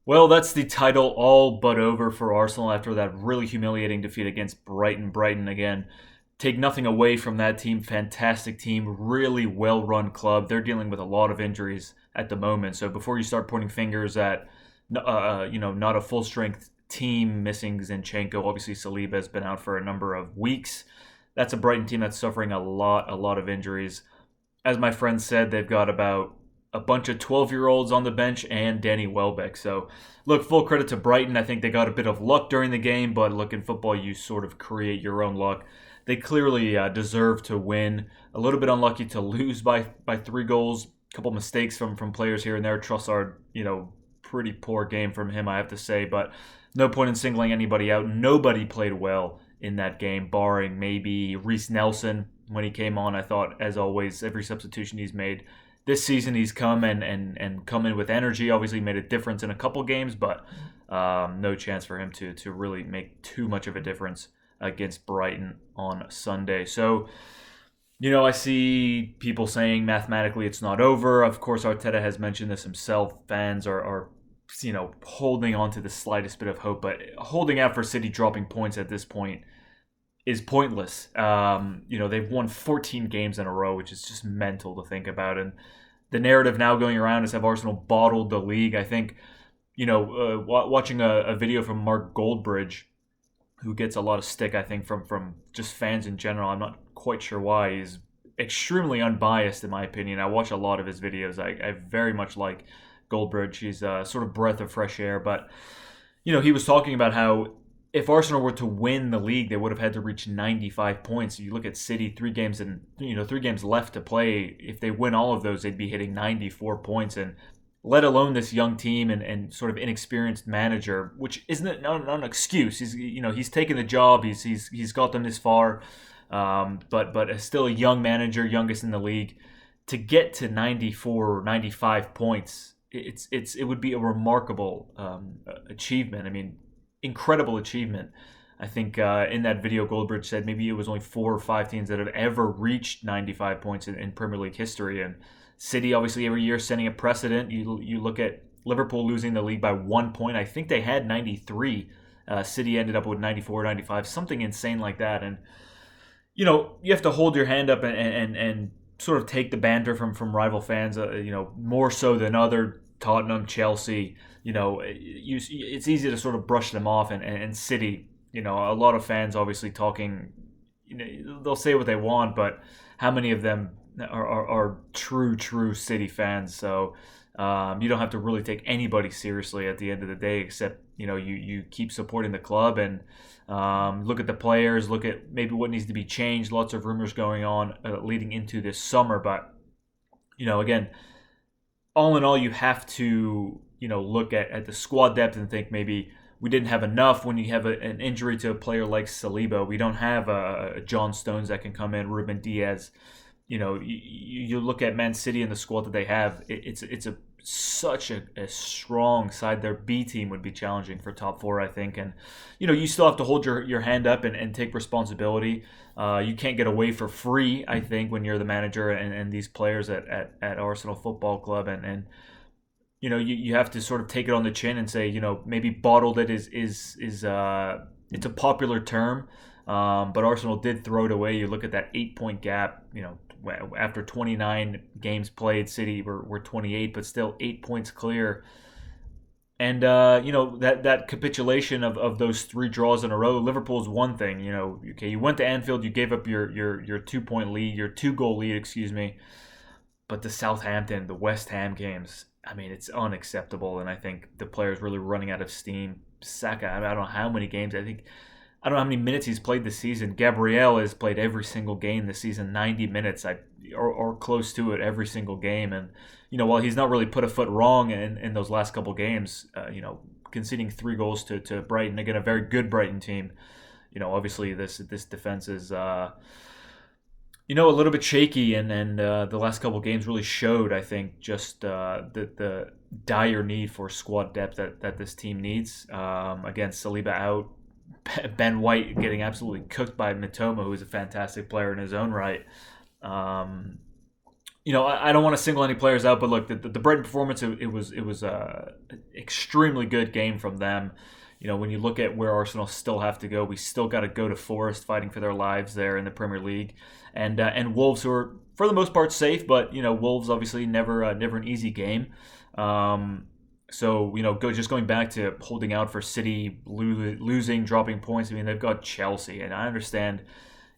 Well, that's the title all but over for Arsenal after that really humiliating defeat against Brighton. Brighton, again, take nothing away from that team. Fantastic team, really well run club. They're dealing with a lot of injuries at the moment. So before you start pointing fingers at, not a full strength team missing Zinchenko, obviously Saliba has been out for a number of weeks. That's a Brighton team that's suffering a lot of injuries. As my friend said, they've got about a bunch of 12-year-olds on the bench and Danny Welbeck. So, look, full credit to Brighton. I think they got a bit of luck during the game, but look, in football, you sort of create your own luck. They clearly deserve to win. A little bit unlucky to lose by 3 goals. A couple mistakes from players here and there. Trossard, pretty poor game from him, I have to say, but no point in singling anybody out. Nobody played well in that game, barring maybe Reece Nelson when he came on. I thought, as always, every substitution he's made this season, he's come and come in with energy. Obviously, made a difference in a couple games, but no chance for him to really make too much of a difference against Brighton on Sunday. So, I see people saying mathematically it's not over. Of course, Arteta has mentioned this himself. Fans are holding on to the slightest bit of hope, but holding out for City dropping points at this point is pointless. They've won 14 games in a row, which is just mental to think about. And the narrative now going around is have Arsenal bottled the league. I think, watching a video from Mark Goldbridge, who gets a lot of stick, I think, from just fans in general. I'm not quite sure why. He's extremely unbiased, in my opinion. I watch a lot of his videos. I very much like Goldbridge. He's a sort of breath of fresh air. But, he was talking about how if Arsenal were to win the league, they would have had to reach 95 points. You look at City, 3 games left to play. If they win all of those, they'd be hitting 94 points. And let alone this young team and sort of inexperienced manager, which isn't not an excuse. He's taken the job. He's got them this far, but still a young manager, youngest in the league. To get to 94 or 95 points, it would be a remarkable achievement. I mean, incredible achievement. I think in that video, Goldbridge said maybe it was only 4 or 5 teams that have ever reached 95 points in Premier League history. And City, obviously, every year setting a precedent. You look at Liverpool losing the league by 1 point. I think they had 93. City ended up with 94, 95, something insane like that. And, you have to hold your hand up and sort of take the banter from rival fans, more so than other Tottenham, Chelsea. It's easy to sort of brush them off. And City, a lot of fans obviously talking, they'll say what they want, but how many of them are true City fans? So you don't have to really take anybody seriously at the end of the day, except you keep supporting the club and look at the players, look at maybe what needs to be changed. Lots of rumors going on leading into this summer, but again, all in all, you have to look at the squad depth and think maybe we didn't have enough. When you have an injury to a player like Saliba, we don't have a John Stones that can come in, Ruben Diaz. You look at Man City and the squad that they have. It's such a strong side. Their B team would be challenging for top 4, I think. And you still have to hold your hand up and take responsibility. You can't get away for free, I think, when you're the manager and these players at Arsenal Football Club. And you have to sort of take it on the chin and say, maybe bottled it is it's a popular term. But Arsenal did throw it away. You look at that 8-point gap, after 29 games played, City were 28, but still 8 points clear. And, that capitulation of those 3 draws in a row, Liverpool's one thing. Okay, you went to Anfield, you gave up your 2-point lead, your 2-goal lead, excuse me. But the Southampton, the West Ham games, I mean, it's unacceptable. And I think the player's really running out of steam. Saka, I don't know how many games. I don't know how many minutes he's played this season. Gabriel has played every single game this season, 90 minutes or close to it every single game. And, while he's not really put a foot wrong in those last couple games, conceding 3 goals to Brighton, again, a very good Brighton team, obviously this defense is, a little bit shaky. And the last couple games really showed, I think, just the dire need for squad depth that this team needs. Again, Saliba out. Ben White getting absolutely cooked by Mitoma, who is a fantastic player in his own right. I don't want to single any players out, but look, the Brighton performance, it was a extremely good game from them. When you look at where Arsenal still have to go, we still got to go to Forest fighting for their lives there in the Premier League, and Wolves, who are for the most part safe, but Wolves obviously never an easy game. So going back to holding out for City, losing, dropping points. I mean, they've got Chelsea, and I understand.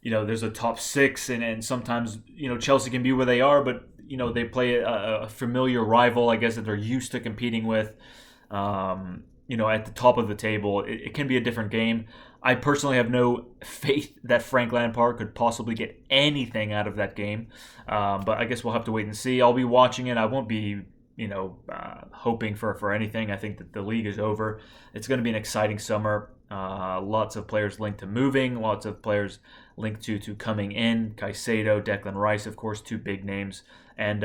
There's a top six, and sometimes Chelsea can be where they are, but they play a familiar rival, I guess, that they're used to competing with. At the top of the table, it can be a different game. I personally have no faith that Frank Lampard could possibly get anything out of that game, but I guess we'll have to wait and see. I'll be watching it. I won't be hoping for anything. I think that the league is over. It's going to be an exciting summer. Lots of players linked to moving, lots of players linked to coming in. Caicedo, Declan Rice, of course, two big names. And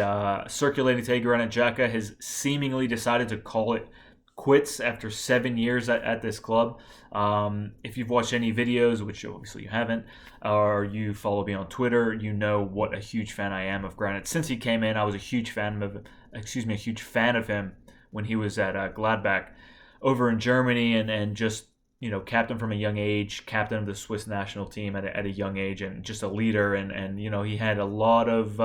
circulating to Granit Xhaka has seemingly decided to call it quits after 7 years at this club. If you've watched any videos, which obviously you haven't, or you follow me on Twitter, you know what a huge fan I am of Granit. Since he came in, I was a huge fan of him when he was at Gladbach over in Germany, and just captain from a young age, captain of the Swiss national team at a young age, and just a leader. And he had a lot of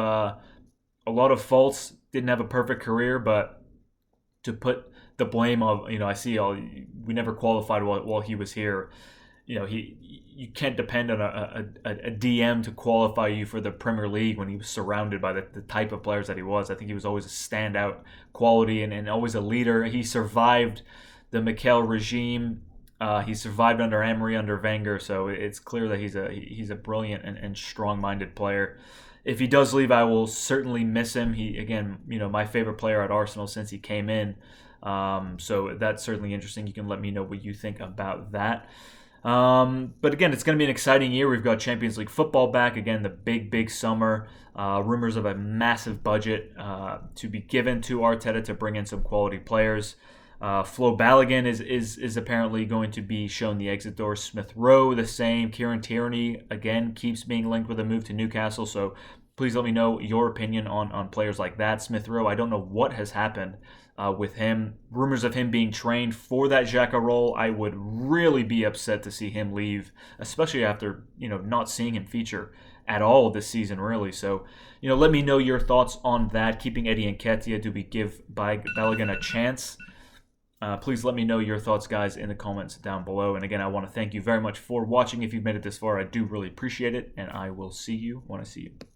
faults. Didn't have a perfect career, but to put the blame of we never qualified while he was here. You can't depend on a DM to qualify you for the Premier League when he was surrounded by the type of players that he was. I think he was always a standout quality and always a leader. He survived the Mikel regime. He survived under Emery, under Wenger, so it's clear that he's a brilliant and strong-minded player. If he does leave, I will certainly miss him. He, again, my favorite player at Arsenal since he came in. So that's certainly interesting. You can let me know what you think about that. But again, it's going to be an exciting year. We've got Champions League football back. Again, the big summer. Rumors of a massive budget to be given to Arteta to bring in some quality players. Flo Balogun is apparently going to be shown the exit door. Smith Rowe, the same. Kieran Tierney, again, keeps being linked with a move to Newcastle. So please let me know your opinion on players like that. Smith Rowe, I don't know what has happened with him. Rumors of him being trained for that Xhaka role. I would really be upset to see him leave, especially after not seeing him feature at all this season, really. So, let me know your thoughts on that. Keeping Eddie Nketiah, do we give Balogun a chance? Please let me know your thoughts, guys, in the comments down below. And again, I want to thank you very much for watching. If you've made it this far, I do really appreciate it. And I will see you when I see you.